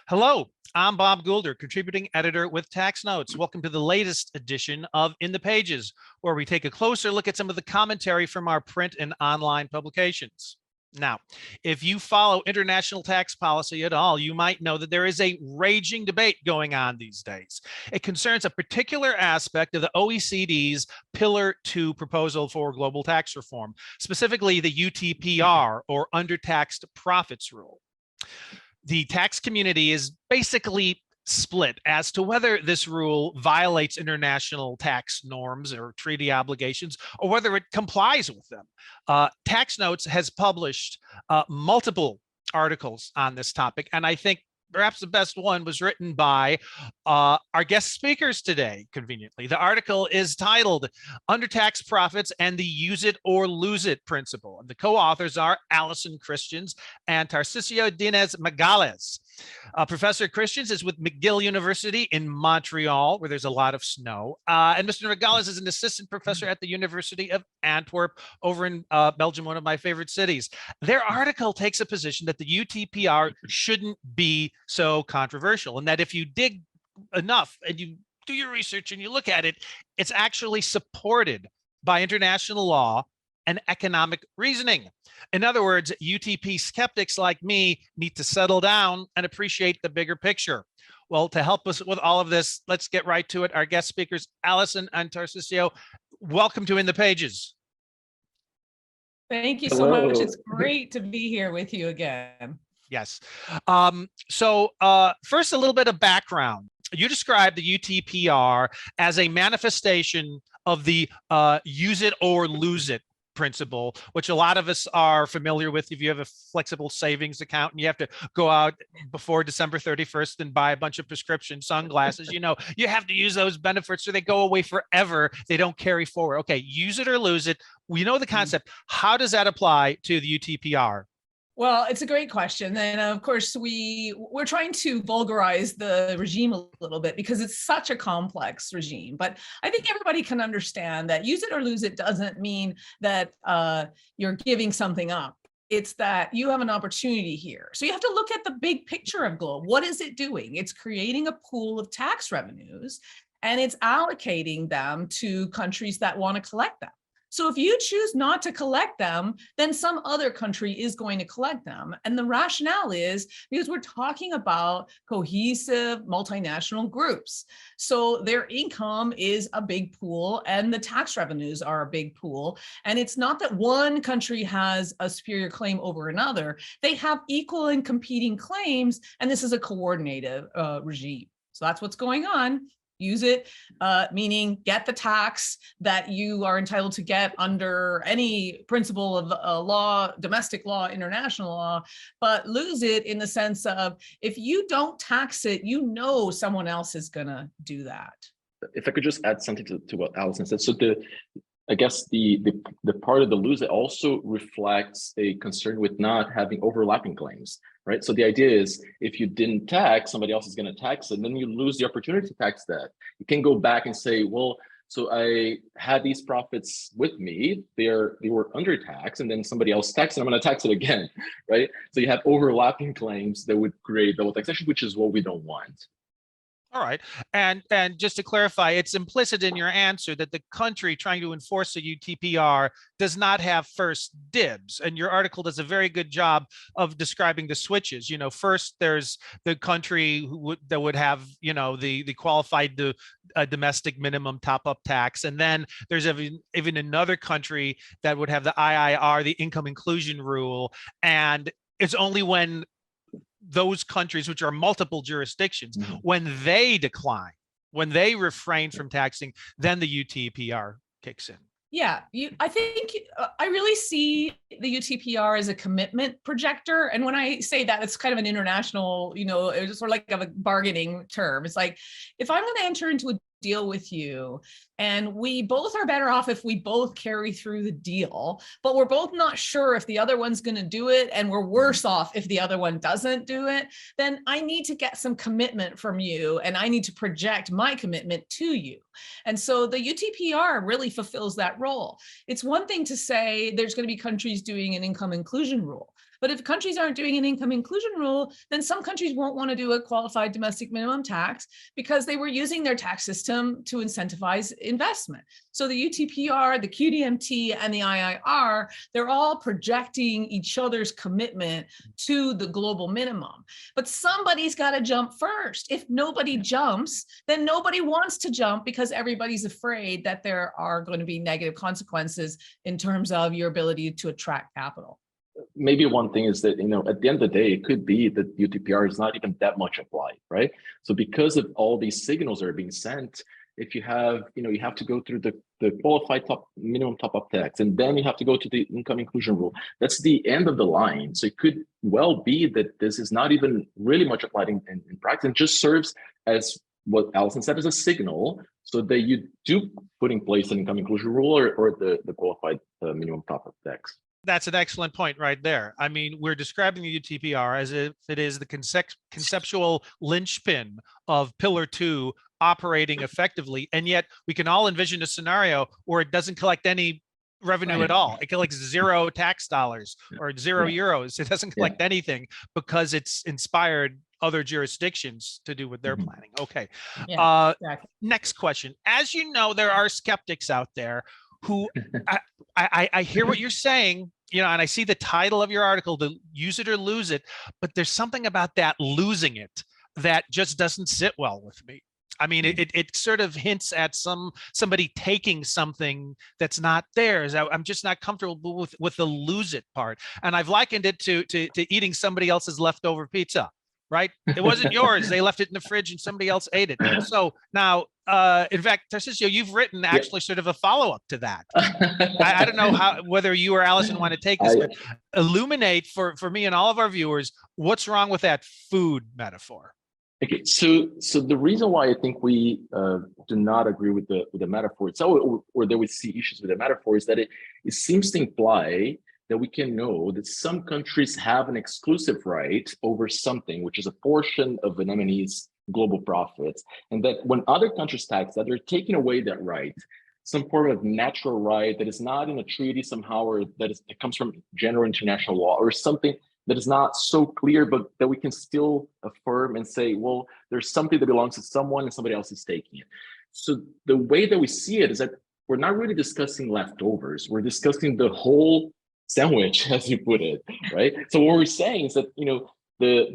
Hello, I'm Bob Goulder, contributing editor with Tax Notes. Welcome to the latest edition of In the Pages, where we take a closer look at some of the commentary from our print and online publications. Now, if you follow international tax policy at all, you might know that there is a raging debate going on these days. It concerns a particular aspect of the OECD's Pillar 2 proposal for global tax reform, specifically the UTPR, or Undertaxed Profits Rule. The tax community is basically split as to whether this rule violates international tax norms or treaty obligations, or whether it complies with them. Tax Notes has published multiple articles on this topic, and I think perhaps the best one was written by our guest speakers today, conveniently. The article is titled Undertaxed Profits and the Use It or Lose It Principle. And the co-authors are Allison and Tarcísio Diniz Magalhães. Professor Christians is with McGill University in Montreal, where there's a lot of snow. And Mr. Magalhães is an assistant professor at the University of Antwerp over in Belgium, one of my favorite cities. Their article takes a position that the UTPR shouldn't be so controversial, and that if you dig enough and you do your research and you look at it, it's actually supported by international law and economic reasoning. In other words, UTP skeptics like me need to settle down and appreciate the bigger picture. Well, to help us with all of this, let's get right to it. Our guest speakers, Allison and Tarcísio, welcome to In the Pages. Thank you so much. It's great to be here with you again. Yes. So first, a little bit of background. You described the UTPR as a manifestation of the use it or lose it principle, which a lot of us are familiar with. If you have a flexible savings account and you have to go out before December 31st and buy a bunch of prescription sunglasses, you know, you have to use those benefits or they go away forever. They don't carry forward. Okay, use it or lose it. We know the concept. How does that apply to the UTPR? Well, it's a great question. And of course, we're trying to vulgarize the regime a little bit because it's such a complex regime. But I think everybody can understand that use it or lose it doesn't mean that you're giving something up. It's that you have an opportunity here. So you have to look at the big picture of GLOBE. What is it doing? It's creating a pool of tax revenues and it's allocating them to countries that want to collect them. So if you choose not to collect them, then some other country is going to collect them. And the rationale is because we're talking about cohesive multinational groups. So their income is a big pool and the tax revenues are a big pool. And it's not that one country has a superior claim over another. They have equal and competing claims. And this is a coordinated regime. So that's what's going on. Use it, meaning get the tax that you are entitled to get under any principle of law, domestic law, international law, but lose it in the sense of if you don't tax it, you know someone else is going to do that. If I could just add something to what Allison said. So I guess the part of the lose it also reflects a concern with not having overlapping claims, right? So the idea is if you didn't tax, somebody else is going to tax it, and then you lose the opportunity to tax that. You can go back and say, well, so I had these profits with me, they were under tax, and then somebody else taxed it, I'm going to tax it again, right? So you have overlapping claims that would create double taxation, which is what we don't want. All right. And just to clarify, it's implicit in your answer that the country trying to enforce the UTPR does not have first dibs. And your article does a very good job of describing the switches. You know, first there's the country that would have, you know, the qualified domestic minimum top-up tax. And then there's even another country that would have the IIR, the income inclusion rule. And it's only when those countries, which are multiple jurisdictions, when they decline, when they refrain from taxing, then the UTPR kicks in. Yeah, I think I really see the UTPR as a commitment projector. And when I say that, it's kind of an international, you know, it's sort of like a bargaining term. It's like, if I'm going to enter into a deal with you and we both are better off if we both carry through the deal, but we're both not sure if the other one's going to do it and we're worse off if the other one doesn't do it, then I need to get some commitment from you and I need to project my commitment to you. And so the UTPR really fulfills that role. It's one thing to say there's going to be countries doing an income inclusion rule, But if countries aren't doing an income inclusion rule, then some countries won't want to do a qualified domestic minimum tax because they were using their tax system to incentivize investment. So the UTPR, the QDMT, and the IIR, they're all projecting each other's commitment to the global minimum. But somebody's got to jump first. If nobody jumps, then nobody wants to jump because everybody's afraid that there are going to be negative consequences in terms of your ability to attract capital. Maybe one thing is that, at the end of the day, it could be that UTPR is not even that much applied, right? So because of all these signals that are being sent, if you have, you have to go through the qualified minimum top-up tax, and then you have to go to the income inclusion rule. That's the end of the line. So it could well be that this is not even really much applied in practice, and just serves as what Allison said, as a signal, so that you do put in place an income inclusion rule or the qualified minimum top-up tax. That's an excellent point right there. I mean, we're describing the UTPR as if it is the conceptual linchpin of Pillar 2 operating effectively, and yet we can all envision a scenario where it doesn't collect any revenue at all. It collects 0 tax dollars or 0 euros. It doesn't collect anything because it's inspired other jurisdictions to do what they're planning. Okay. Exactly. Next question. As you know, there are skeptics out there who I hear what you're saying, and I see the title of your article, to use it or lose it, but there's something about that losing it that just doesn't sit well with me. I mean, it sort of hints at somebody taking something that's not theirs. I'm just not comfortable with the lose it part. And I've likened it to eating somebody else's leftover pizza, right? It wasn't yours. They left it in the fridge and somebody else ate it. So now, in fact, Tarcísio, you've written actually sort of a follow-up to that. I don't know whether you or Allison want to take this, but illuminate for me and all of our viewers, what's wrong with that food metaphor? Okay, so the reason why I think we do not agree with the metaphor itself, or that we see issues with the metaphor, is that it seems to imply that we can know that some countries have an exclusive right over something, which is a portion of an MNE's global profits, and that when other countries tax that, they're taking away that right, some form of natural right that is not in a treaty somehow, or that comes from general international law, or something that is not so clear, but that we can still affirm and say, well, there's something that belongs to someone and somebody else is taking it. So the way that we see it is that we're not really discussing leftovers. We're discussing the whole sandwich, as you put it, right? So what we're saying is that,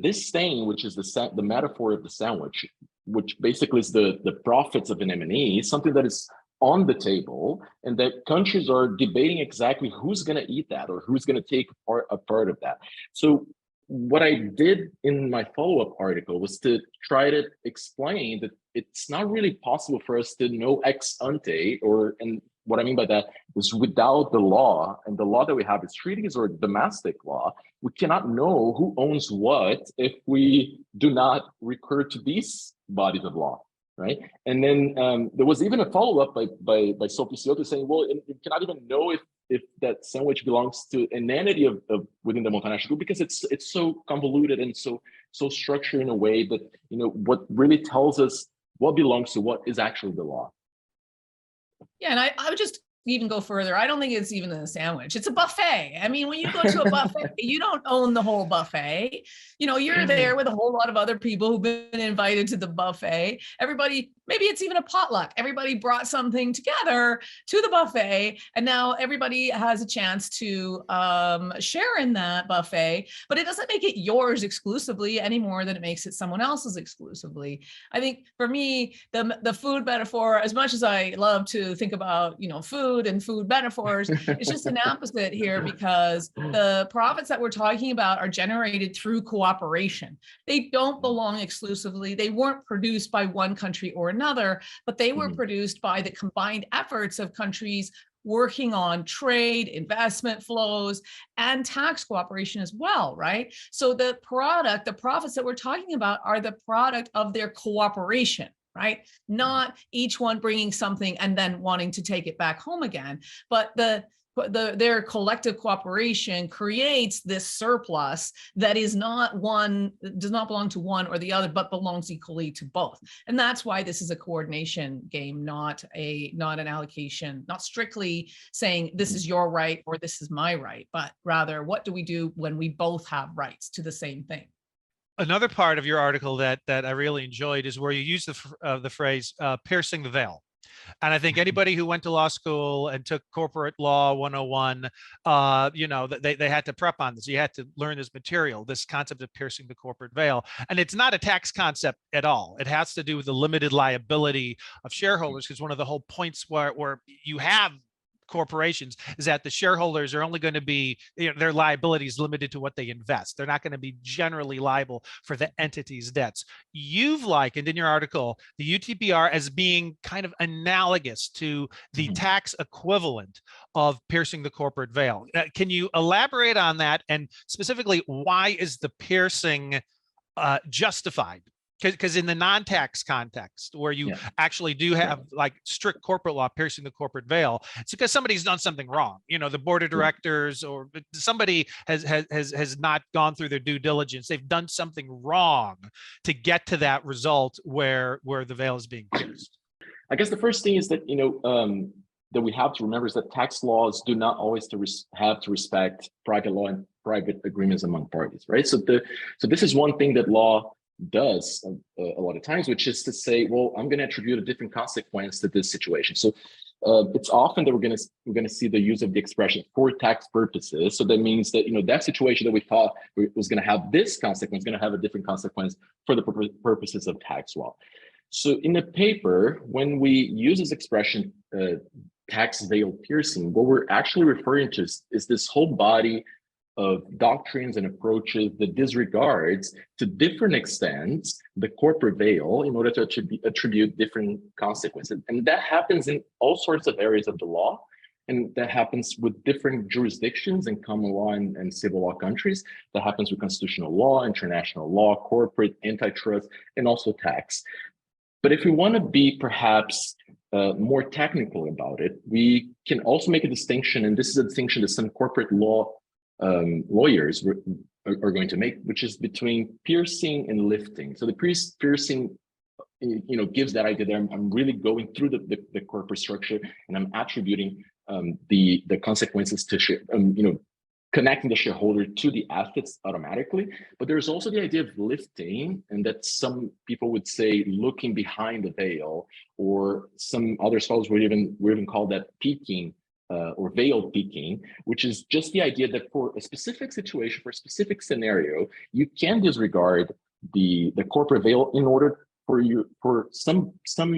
this thing, which is the metaphor of the sandwich, which basically is the profits of an M&E, is something that is on the table, and that countries are debating exactly who's going to eat that or who's going to take a part of that. So what I did in my follow-up article was to try to explain that it's not really possible for us to know ex ante, and what I mean by that is without the law, and the law that we have is treaties or domestic law, we cannot know who owns what if we do not recur to these bodies of law. Right, and then there was even a follow-up by Sophie Cioto saying, well, you cannot even know if that sandwich belongs to an entity of within the multinational group, because it's so convoluted and so structured in a way that what really tells us what belongs to what is actually the law. Yeah, and I would just even go further. I don't think it's even a sandwich. It's a buffet. I mean, when you go to a buffet, you don't own the whole buffet. You're there with a whole lot of other people who've been invited to the buffet. Everybody, maybe it's even a potluck. Everybody brought something together to the buffet, and now everybody has a chance to share in that buffet, but it doesn't make it yours exclusively any more than it makes it someone else's exclusively. I think for me, the food metaphor, as much as I love to think about, food and food metaphors, it's just an opposite here, because the profits that we're talking about are generated through cooperation. They don't belong exclusively. They weren't produced by one country or another, but they were produced by the combined efforts of countries working on trade, investment flows, and tax cooperation as well, right? So the profits that we're talking about are the product of their cooperation, right? Not each one bringing something and then wanting to take it back home again. But the their collective cooperation creates this surplus that is not one, does not belong to one or the other, but belongs equally to both. And that's why this is a coordination game, not an allocation, not strictly saying this is your right or this is my right, but rather what do we do when we both have rights to the same thing? Another part of your article that I really enjoyed is where you use the phrase piercing the veil. And I think anybody who went to law school and took corporate law 101, you know, they had to prep on this. You had to learn this material, this concept of piercing the corporate veil. And it's not a tax concept at all. It has to do with the limited liability of shareholders, because one of the whole points where you have corporations is that the shareholders are only going to be, you know, their liability is limited to what they invest. They're not going to be generally liable for the entity's debts. You've likened in your article the UTPR as being kind of analogous to the tax equivalent of piercing the corporate veil. Can you elaborate on that, and specifically why is the piercing justified? Because in the non-tax context, where you actually do have like strict corporate law piercing the corporate veil, it's because somebody's done something wrong. You know, the board of directors or somebody has not gone through their due diligence. They've done something wrong to get to that result where the veil is being pierced. I guess the first thing is that, you know, that we have to remember is that tax laws do not always have to respect private law and private agreements among parties, right? So this is one thing that law does a lot of times, which is to say, well, I'm going to attribute a different consequence to this situation. So it's often that we're going to see the use of the expression for tax purposes. So that means that, you know, that situation that we thought was going to have this consequence, going to have a different consequence for the purposes of tax law. So in the paper, when we use this expression, tax veil piercing, what we're actually referring to is this whole body of doctrines and approaches that disregards to different extents the corporate veil in order to attribute different consequences. And that happens in all sorts of areas of the law. And that happens with different jurisdictions in common law and civil law countries. That happens with constitutional law, international law, corporate, antitrust, and also tax. But if we want to be perhaps more technical about it, we can also make a distinction, and this is a distinction that some corporate law lawyers are going to make, which is between piercing and lifting. So the piercing, you know, gives that idea that I'm really going through the corporate structure and I'm attributing the consequences to you know, connecting the shareholder to the assets automatically. But there's also the idea of lifting, and that some people would say looking behind the veil, or some other scholars would even call that peeking. Or veil peeking, which is just the idea that for a specific situation, for a specific scenario, you can disregard the corporate veil in order for some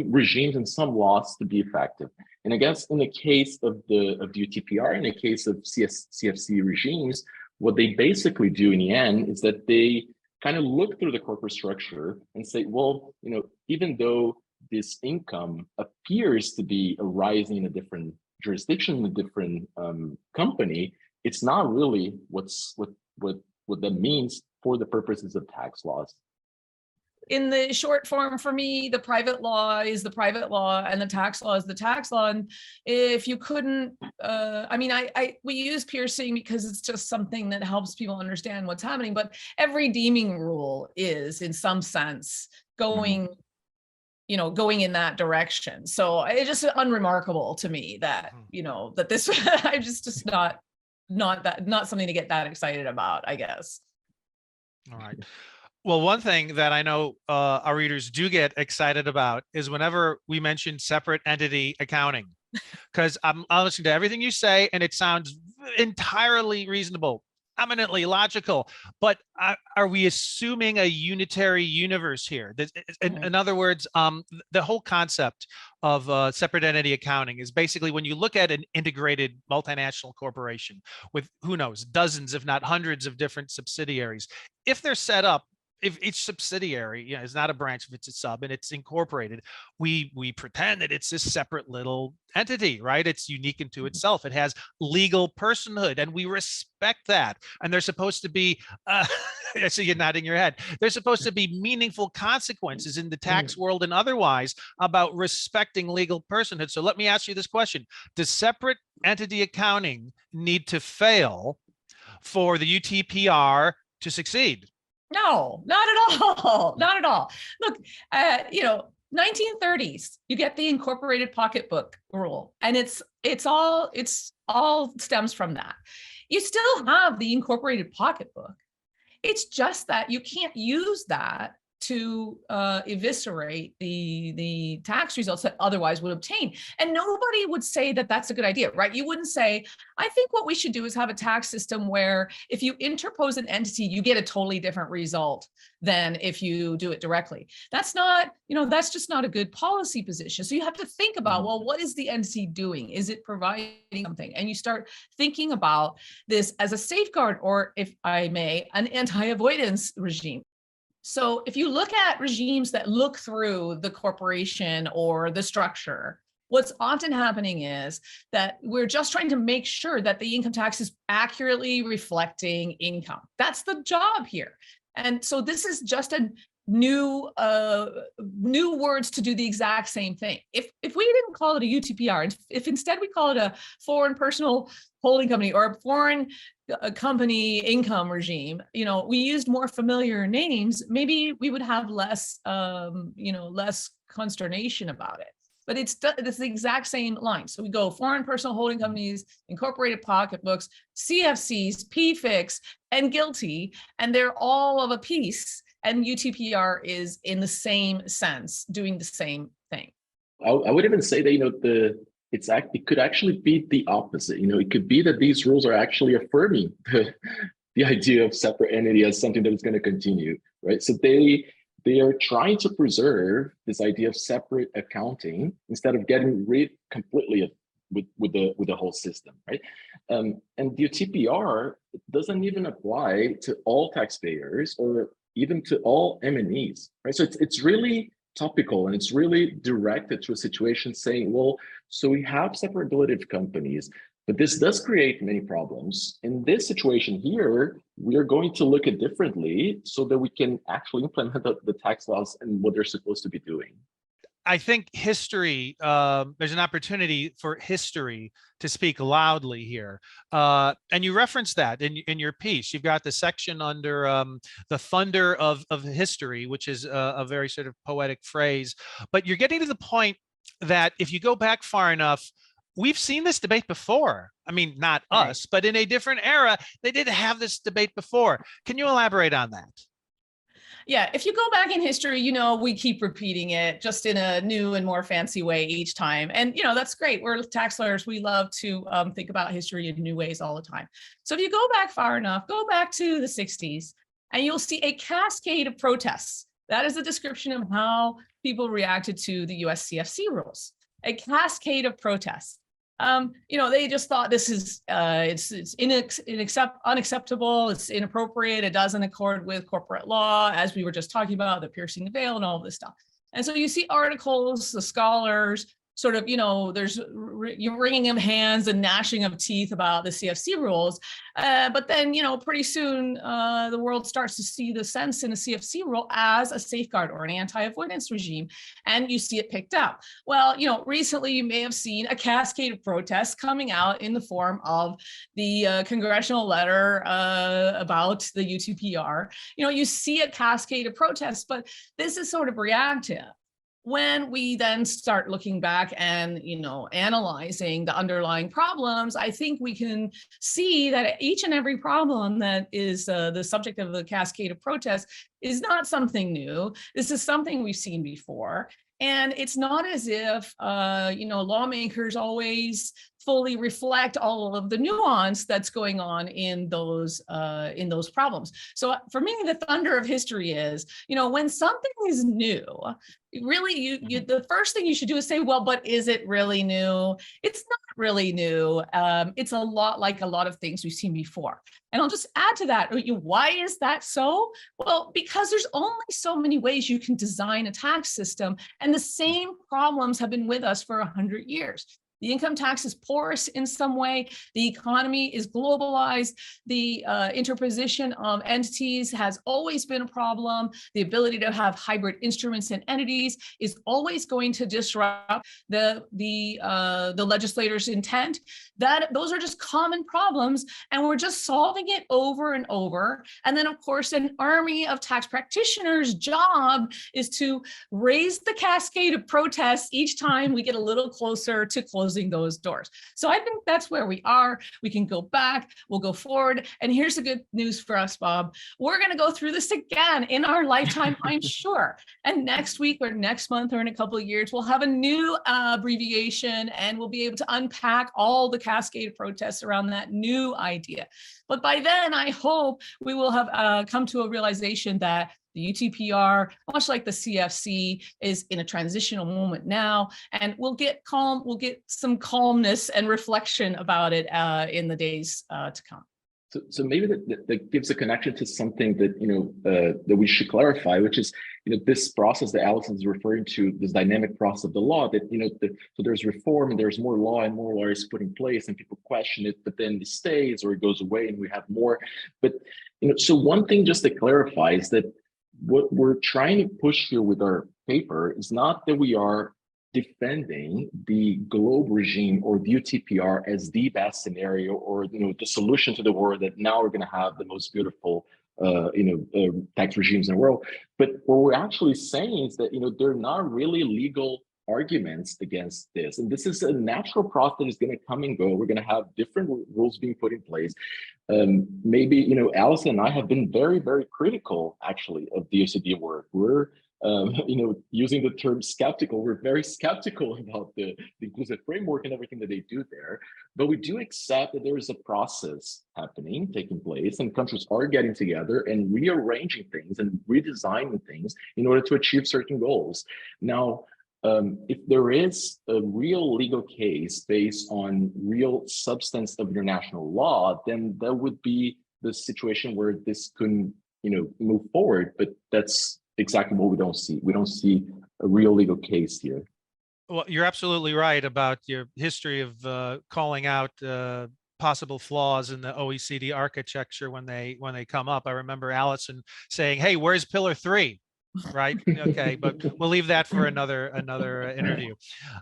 regimes and some laws to be effective. And I guess in the case of the UTPR, in the case of CFC regimes, what they basically do in the end is that they kind of look through the corporate structure and say, well, you know, even though this income appears to be arising in a different jurisdiction, in a different company, it's not really what that means for the purposes of tax laws. In the short form, for me, the private law is the private law and the tax law is the tax law. And if you couldn't, I mean, we use piercing because it's just something that helps people understand what's happening, but every deeming rule is in some sense going you know, going in that direction. So it's just unremarkable to me that, you know, that this, I'm just not something to get that excited about, I guess. All right. Well, one thing that I know our readers do get excited about is whenever we mention separate entity accounting, because I'm listening to everything you say and it sounds entirely reasonable, eminently logical, but are we assuming a unitary universe here? In other words, the whole concept of separate entity accounting is basically when you look at an integrated multinational corporation with, who knows, dozens, if not hundreds of different subsidiaries, if they're set up if each subsidiary, is not a branch, if it's a sub and it's incorporated, we pretend that it's this separate little entity, right? It's unique into itself. It has legal personhood, and we respect that. And there's supposed to be, I see you nodding your head. There's supposed to be meaningful consequences in the tax world and otherwise about respecting legal personhood. So let me ask you this question: does separate entity accounting need to fail for the UTPR to succeed? No, not at all. Not at all. Look, 1930s, you get the incorporated pocketbook rule, and it's all stems from that. You still have the incorporated pocketbook. It's just that you can't use that to eviscerate the tax results that otherwise would obtain. And nobody would say that that's a good idea, right? You wouldn't say, I think what we should do is have a tax system where if you interpose an entity, you get a totally different result than if you do it directly. That's not, that's just not a good policy position. So you have to think about, well, what is the entity doing? Is it providing something? And you start thinking about this as a safeguard, or if I may, an anti-avoidance regime. So if you look at regimes that look through the corporation or the structure, what's often happening is that we're just trying to make sure that the income tax is accurately reflecting income. That's the job here. And so this is just a new words to do the exact same thing. If we didn't call it a UTPR, if instead we call it a foreign personal holding company or a foreign company income regime, we used more familiar names, maybe we would have less less consternation about it. But it's the exact same line. So we go foreign personal holding companies, incorporated pocketbooks, CFCs, PFICs, and GILTI, and they're all of a piece. And UTPR is in the same sense, doing the same thing. I would even say that, it could actually be the opposite. It could be that these rules are actually affirming the idea of separate entity as something that is going to continue, right? So they are trying to preserve this idea of separate accounting instead of getting rid completely of with the whole system, right? And the UTPR doesn't even apply to all taxpayers or even to all M&Es, right? So it's really topical, and it's really directed to a situation saying, well, so we have separability of companies, but this does create many problems. In this situation here, we are going to look at differently so that we can actually implement the tax laws and what they're supposed to be doing. I think history, there's an opportunity for history to speak loudly here. And you referenced that in your piece. You've got the section under the thunder of history, which is a very sort of poetic phrase. But you're getting to the point that if you go back far enough, we've seen this debate before. I mean, not us, but in a different era, they did have this debate before. Can you elaborate on that? Yeah, if you go back in history, we keep repeating it just in a new and more fancy way each time. And, that's great. We're tax lawyers. We love to think about history in new ways all the time. So if you go back far enough, go back to the 60s, and you'll see a cascade of protests. That is a description of how people reacted to the US CFC rules. A cascade of protests. They just thought this is it's unacceptable, it's inappropriate, it doesn't accord with corporate law, as we were just talking about, the piercing the veil and all this stuff. And so you see articles, the scholars sort of, you're wringing of hands and gnashing of teeth about the CFC rules. But then, pretty soon the world starts to see the sense in a CFC rule as a safeguard or an anti-avoidance regime, and you see it picked up. Well, recently you may have seen a cascade of protests coming out in the form of the congressional letter about the UTPR. You see a cascade of protests, but this is sort of reactive. When we then start looking back and, analyzing the underlying problems, I think we can see that each and every problem that is the subject of the cascade of protests is not something new. This is something we've seen before. And it's not as if, lawmakers always fully reflect all of the nuance that's going on in those problems. So for me, the thunder of history is, when something is new, really, the first thing you should do is say, well, but is it really new? It's really new. It's a lot like a lot of things we've seen before. And I'll just add to that, why is that so? Well, because there's only so many ways you can design a tax system, and the same problems have been with us for 100 years. The income tax is porous in some way. The economy is globalized. The interposition of entities has always been a problem. The ability to have hybrid instruments and entities is always going to disrupt the legislator's intent. Those are just common problems, and we're just solving it over and over. And then, of course, an army of tax practitioners' job is to raise the cascade of protests each time we get a little closer to closing those doors. So I think that's where we are. We can go back, we'll go forward. And here's the good news for us, Bob. We're going to go through this again in our lifetime, I'm sure. And next week or next month or in a couple of years, we'll have a new abbreviation, and we'll be able to unpack all the cascade of protests around that new idea. But by then, I hope we will have come to a realization that the UTPR, much like the CFC, is in a transitional moment now, and we'll get calm. We'll get some calmness and reflection about it in the days to come. So maybe that gives a connection to something that that we should clarify, which is this process that Allison is referring to, this dynamic process of the law. That so there's reform and there's more law and more law is put in place, and people question it, but then it stays or it goes away, and we have more. But so one thing just to clarify is that what we're trying to push here with our paper is not that we are defending the globe regime or the UTPR as the best scenario or the solution to the world, that now we're going to have the most beautiful tax regimes in the world. But what we're actually saying is that they're not really legal arguments against this, and this is a natural process that is going to come and go. We're going to have different rules being put in place. Maybe Allison and I have been very, very critical actually of the OECD work. We're using the term skeptical. We're very skeptical about the inclusive framework and everything that they do there. But we do accept that there is a process taking place, and countries are getting together and rearranging things and redesigning things in order to achieve certain goals. Now, if there is a real legal case based on real substance of international law, then that would be the situation where this couldn't, move forward. But that's exactly what we don't see. We don't see a real legal case here. Well, you're absolutely right about your history of calling out possible flaws in the OECD architecture when they come up. I remember Allison saying, "Hey, where's Pillar 3?" Right. Okay. But we'll leave that for another interview.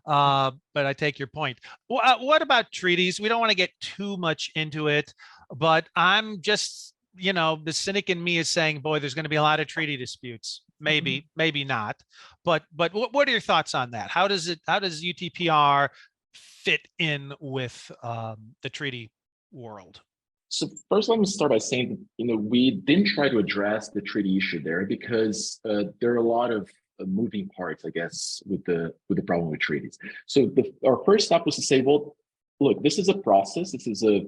But I take your point. What about treaties? We don't want to get too much into it, but I'm just, the cynic in me is saying, boy, there's going to be a lot of treaty disputes. Maybe, maybe not. But what are your thoughts on that? How does UTPR fit in with the treaty world? So first, let me start by saying, we didn't try to address the treaty issue there because there are a lot of moving parts, I guess, with the problem with treaties. So our first step was to say, well, look, this is a process. This is a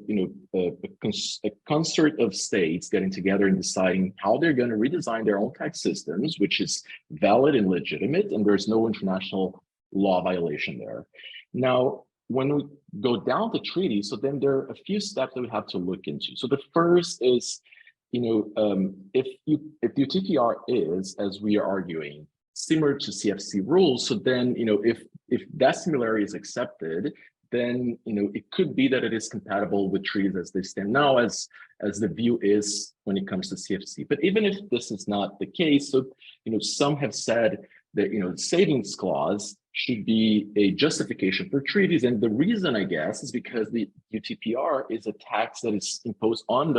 concert of states getting together and deciding how they're going to redesign their own tax systems, which is valid and legitimate, and there's no international law violation there. Now, when we go down the treaty, so then there are a few steps that we have to look into. So the first is, if UTPR is, as we are arguing, similar to CFC rules, so then, if that similarity is accepted, then, it could be that it is compatible with treaties as they stand now, as the view is when it comes to CFC. But even if this is not the case, so, some have said that, the savings clause should be a justification for treaties. And the reason, I guess, is because the UTPR is a tax that is imposed on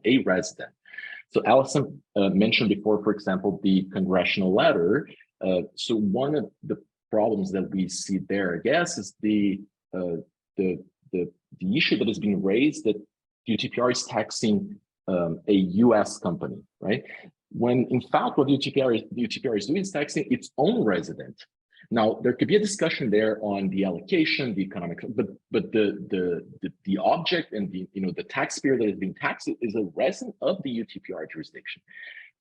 a resident. So Allison mentioned before, for example, the congressional letter. So one of the problems that we see there, I guess, is the issue that is being raised that UTPR is taxing a U.S. company, right? When in fact, what the UTPR is doing is taxing its own resident. Now, there could be a discussion there on the allocation, the economic, but the object and the taxpayer that is being taxed is a resident of the UTPR jurisdiction.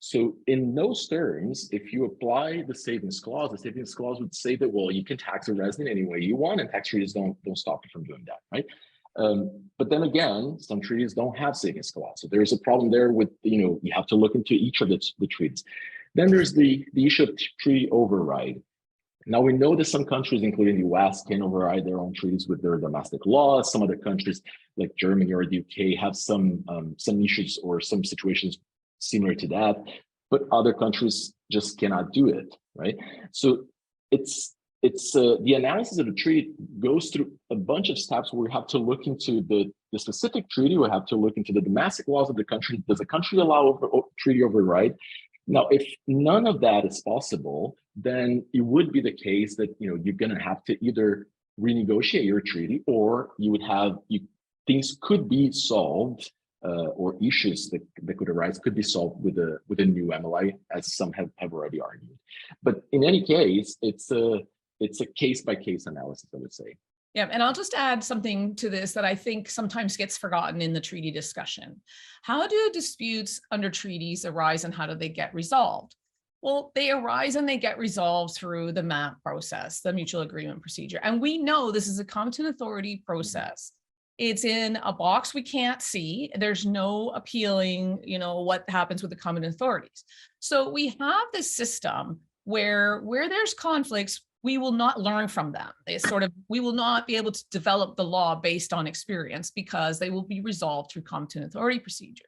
So in those terms, if you apply the savings clause would say that, well, you can tax a resident any way you want, and tax treaties don't stop you from doing that, right? But then again, some treaties don't have savings clause. So there's a problem there with, you have to look into each of the treaties. Then there's the issue of treaty override. Now we know that some countries, including the US, can override their own treaties with their domestic laws. Some other countries, like Germany or the UK, have some issues or some situations similar to that, but other countries just cannot do it, right? So it's the analysis of the treaty goes through a bunch of steps where we have to look into the specific treaty. We have to look into the domestic laws of the country. Does the country allow treaty override? Now, if none of that is possible, then it would be the case that you're going to have to either renegotiate your treaty, or you would have things could be solved, or issues that could arise could be solved with a new MLA, as some have already argued. But in any case, it's a case-by-case analysis, I would say. Yeah, and I'll just add something to this that I think sometimes gets forgotten in the treaty discussion. How do disputes under treaties arise, and how do they get resolved? Well, they arise and they get resolved through the MAP process, the mutual agreement procedure. And we know this is a competent authority process. It's in a box we can't see. There's no appealing, what happens with the competent authorities. So we have this system where there's conflicts, we will not learn from them. We will not be able to develop the law based on experience, because they will be resolved through competent authority procedures.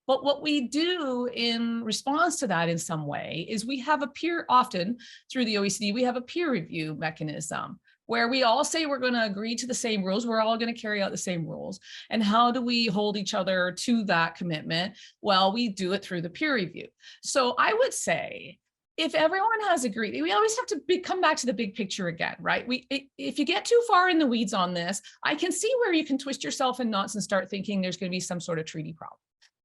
But what we do in response to that in some way is we have often through the OECD, we have a peer review mechanism where we all say we're going to agree to the same rules. We're all going to carry out the same rules. And how do we hold each other to that commitment? Well, we do it through the peer review. So I would say, if everyone has agreed, we always have to come back to the big picture again, right? If you get too far in the weeds on this, I can see where you can twist yourself in knots and start thinking there's going to be some sort of treaty problem.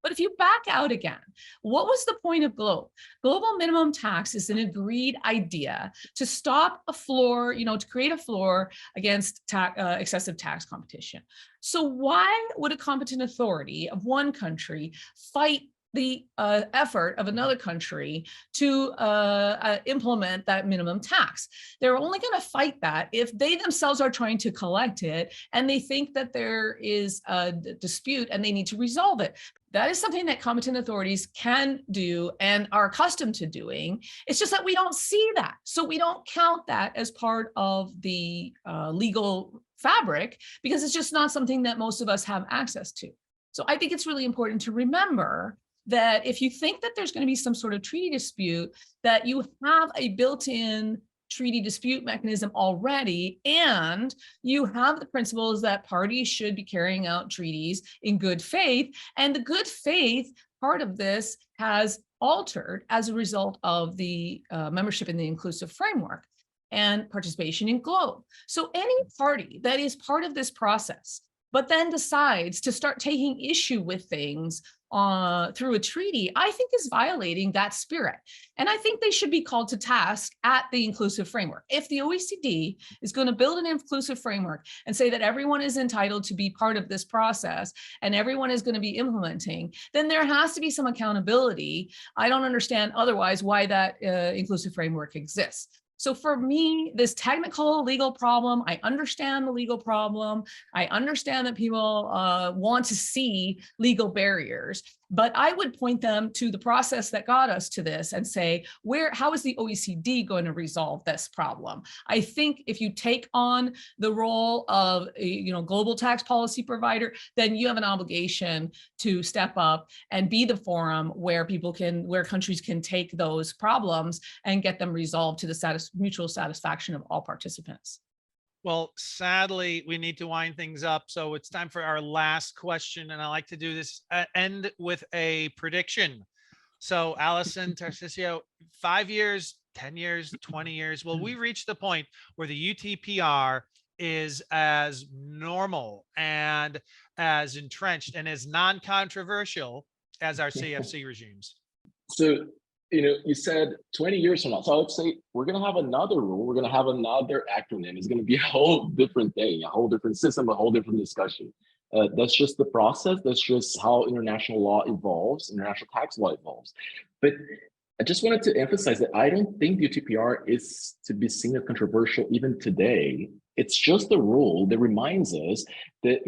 But if you back out again, what was the point of GLOBE? Global minimum tax is an agreed idea to stop a floor, to create a floor against excessive tax competition. So why would a competent authority of one country fight the effort of another country to implement that minimum tax? They're only going to fight that if they themselves are trying to collect it and they think that there is a dispute and they need to resolve it. That is something that competent authorities can do and are accustomed to doing. It's just that we don't see that. So we don't count that as part of the legal fabric, because it's just not something that most of us have access to. So I think it's really important to remember that if you think that there's going to be some sort of treaty dispute, that you have a built-in treaty dispute mechanism already, and you have the principles that parties should be carrying out treaties in good faith. And the good faith part of this has altered as a result of the membership in the inclusive framework and participation in GLOBE. So any party that is part of this process, but then decides to start taking issue with things through a treaty, I think is violating that spirit. And I think they should be called to task at the inclusive framework. If the OECD is going to build an inclusive framework and say that everyone is entitled to be part of this process and everyone is going to be implementing, then there has to be some accountability. I don't understand otherwise why that inclusive framework exists. So for me, this technical legal problem, I understand the legal problem. I understand that people want to see legal barriers, but I would point them to the process that got us to this and say, how is the OECD going to resolve this problem? I think if you take on the role of a global tax policy provider, then you have an obligation to step up and be the forum where countries can take those problems and get them resolved to the mutual satisfaction of all participants. Well, sadly, we need to wind things up. So it's time for our last question. And I like to do this end with a prediction. So Allison, Tarcísio, 5 years, 10 years, 20 years, will we reach the point where the UTPR is as normal and as entrenched and as non-controversial as our CFC regimes? So, you said 20 years from now. So I would say we're going to have another rule. We're going to have another acronym. It's going to be a whole different day, a whole different system, a whole different discussion. That's just the process. That's just how international law evolves, international tax law evolves. But I just wanted to emphasize that I don't think the UTPR is to be seen as controversial even today. It's just a rule that reminds us that,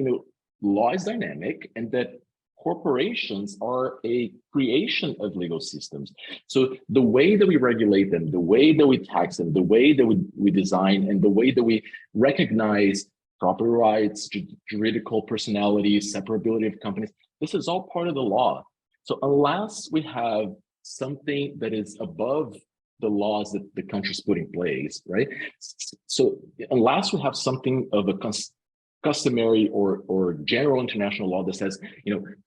law is dynamic and that corporations are a creation of legal systems. So the way that we regulate them, the way that we tax them, the way that we design, and the way that we recognize property rights, juridical personality, separability of companies, this is all part of the law. So unless we have something that is above the laws that the countries put in place, right? So unless we have something of a customary or general international law that says,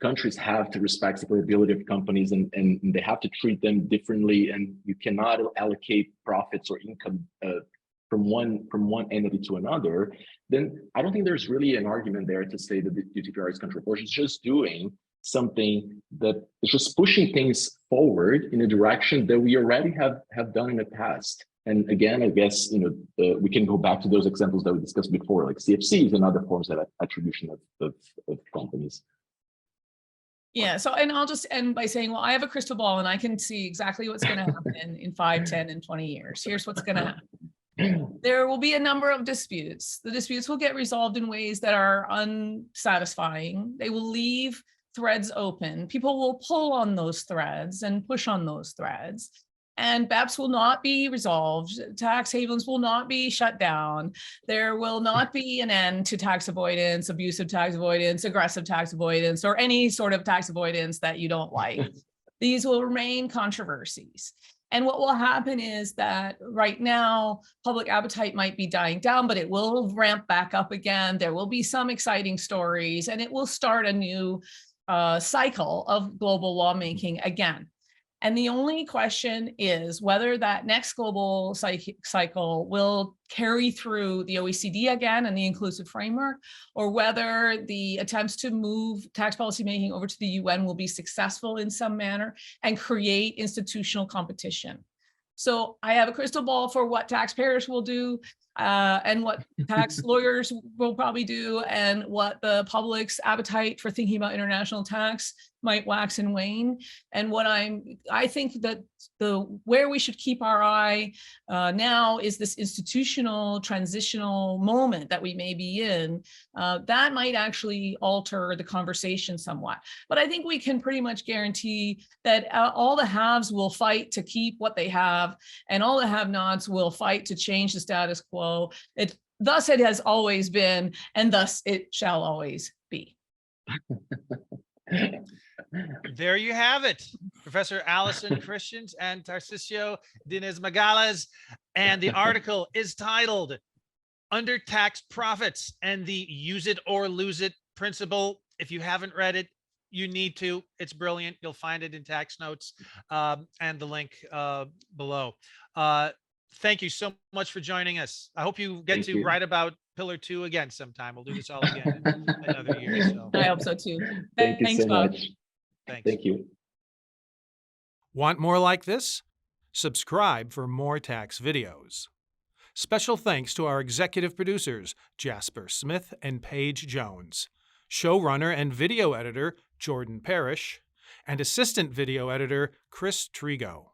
countries have to respect separability of companies and they have to treat them differently, and you cannot allocate profits or income from one entity to another, then I don't think there's really an argument there to say that the UTPR is controversial. It's just doing something that is just pushing things forward in a direction that we already have done in the past. And again, I guess, we can go back to those examples that we discussed before, like CFCs and other forms of attribution of companies. Yeah, so, and I'll just end by saying, well, I have a crystal ball and I can see exactly what's going to happen in 5, 10, and 20 years. Here's what's going to happen. There will be a number of disputes. The disputes will get resolved in ways that are unsatisfying. They will leave threads open. People will pull on those threads and push on those threads. And BEPS will not be resolved. Tax havens will not be shut down. There will not be an end to tax avoidance, abusive tax avoidance, aggressive tax avoidance, or any sort of tax avoidance that you don't like. These will remain controversies. And what will happen is that right now, public appetite might be dying down, but it will ramp back up again. There will be some exciting stories, and it will start a new cycle of global lawmaking again. And the only question is whether that next global cycle will carry through the OECD again and the inclusive framework, or whether the attempts to move tax policy making over to the UN will be successful in some manner and create institutional competition. So I have a crystal ball for what taxpayers will do and what tax lawyers will probably do, and what the public's appetite for thinking about international tax might wax and wane. And what I think that where we should keep our eye now is this institutional transitional moment that we may be in. That might actually alter the conversation somewhat. But I think we can pretty much guarantee that all the haves will fight to keep what they have, and all the have-nots will fight to change the status quo. Thus it has always been, and thus it shall always be. There you have it. Professor Allison Christians and Tarcísio Diniz Magalhães. And the article is titled Undertaxed Profits and the Use It or Lose It Principle. If you haven't read it, you need to. It's brilliant. You'll find it in tax notes and the link below. Thank you so much for joining us. I hope you get to write about Pillar 2 again sometime. We'll do this all again in another year. So. I hope so too. Thank you so Bob. much. Thanks. Thank you. Want more like this? Subscribe for more tax videos. Special thanks to our executive producers, Jasper Smith and Paige Jones, showrunner and video editor, Jordan Parrish, and assistant video editor, Chris Trigo.